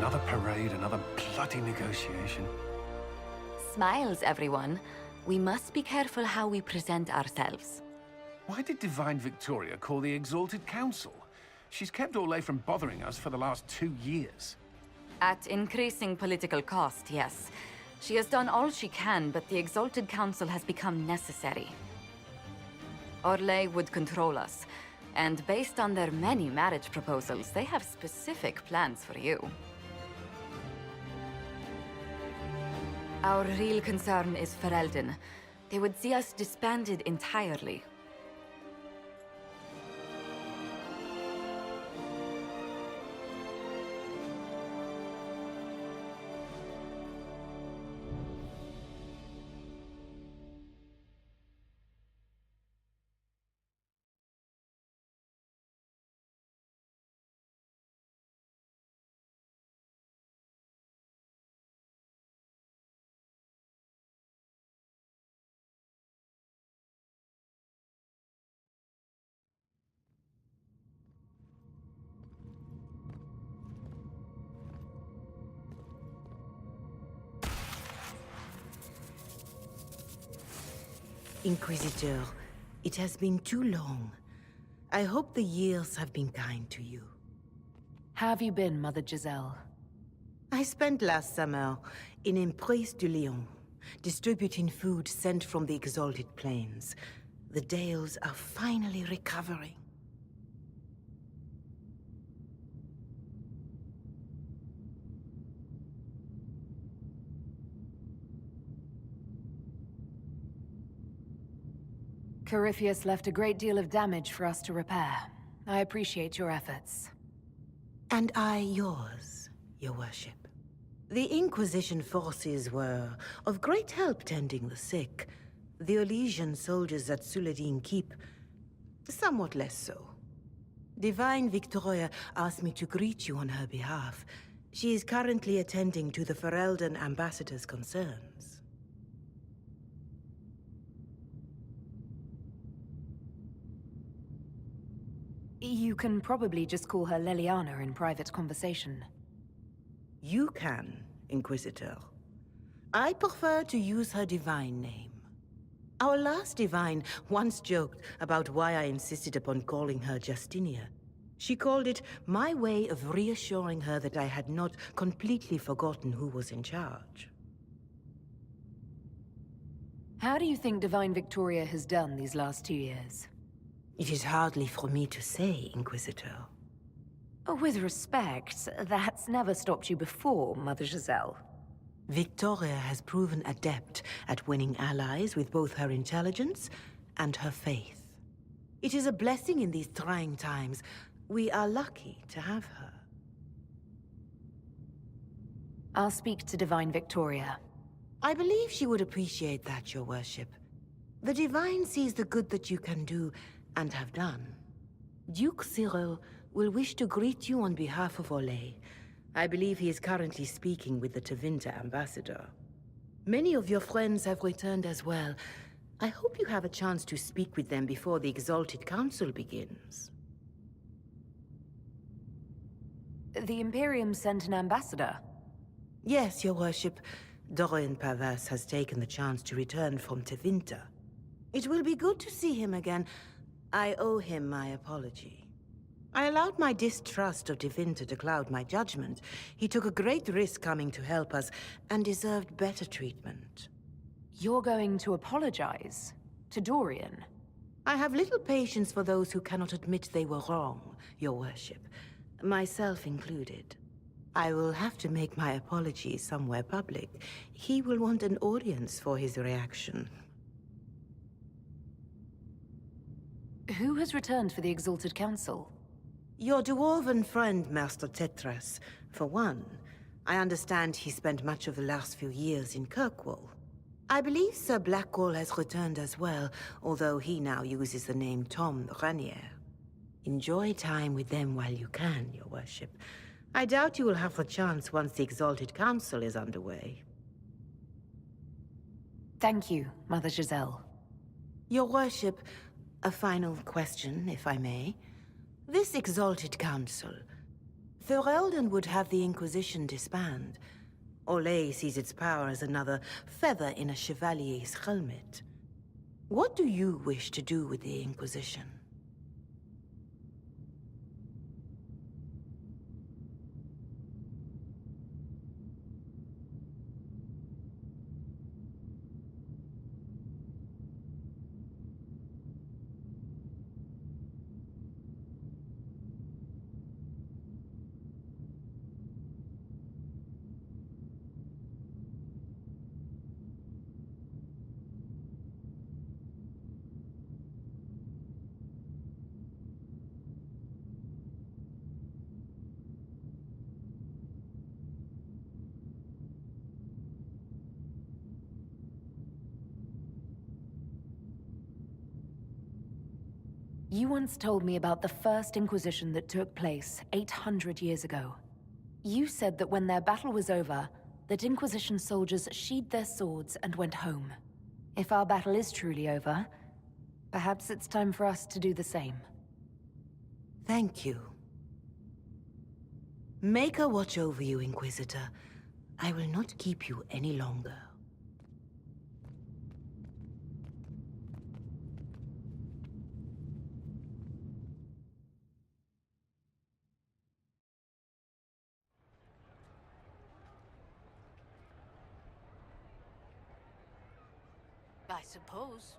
Another parade, another bloody negotiation. Smiles, everyone. We must be careful how we present ourselves. Why did Divine Victoria call the Exalted Council? She's kept Orlais from bothering us for the last 2 years. At increasing political cost, yes. She has done all she can, but the Exalted Council has become necessary. Orlais would control us, and based on their many marriage proposals, they have specific plans for you. Our real concern is Ferelden. They would see us disbanded entirely. Inquisitor, it has been too long. I hope the years have been kind to you. How have you been, Mother Giselle? I spent last summer in Emprise du Lion, distributing food sent from the Exalted Plains. The Dales are finally recovering. Corypheus left a great deal of damage for us to repair. I appreciate your efforts. And I yours, your worship. The Inquisition forces were of great help tending the sick. The Elysian soldiers at Suladin Keep, somewhat less so. Divine Victoria asked me to greet you on her behalf. She is currently attending to the Ferelden ambassador's concerns. You can probably just call her Leliana in private conversation. You can, Inquisitor. I prefer to use her divine name. Our last divine once joked about why I insisted upon calling her Justinia. She called it my way of reassuring her that I had not completely forgotten who was in charge. How do you think Divine Victoria has done these last 2 years? It is hardly for me to say, Inquisitor. With respect, that's never stopped you before, Mother Giselle. Victoria has proven adept at winning allies with both her intelligence and her faith. It is a blessing in these trying times. We are lucky to have her. I'll speak to Divine Victoria. I believe she would appreciate that, your worship. The Divine sees the good that you can do and have done. Duke Cyril will wish to greet you on behalf of Orlais. I believe he is currently speaking with the Tevinter ambassador. Many of your friends have returned as well. I hope you have a chance to speak with them before the Exalted Council begins. The Imperium sent an ambassador? Yes, your worship. Dorian Pavas has taken the chance to return from Tevinter. It will be good to see him again. I owe him my apology. I allowed my distrust of Tevinter to cloud my judgment. He took a great risk coming to help us, and deserved better treatment. You're going to apologize? To Dorian? I have little patience for those who cannot admit they were wrong, your worship. Myself included. I will have to make my apologies somewhere public. He will want an audience for his reaction. Who has returned for the Exalted Council? Your dwarven friend, Master Tetras. For one, I understand he spent much of the last few years in Kirkwall. I believe Sir Blackwall has returned as well, although he now uses the name Tom Ranier. Enjoy time with them while you can, your worship. I doubt you will have the chance once the Exalted Council is underway. Thank you, Mother Giselle. Your worship, a final question, if I may. This Exalted Council, Ferelden would have the Inquisition disband. Olay sees its power as another feather in a chevalier's helmet. What do you wish to do with the Inquisition? You once told me about the first Inquisition that took place 800 years ago. You said that when their battle was over, that Inquisition soldiers sheathed their swords and went home. If our battle is truly over, perhaps it's time for us to do the same. Thank you. Maker watch over you, Inquisitor. I will not keep you any longer. I suppose.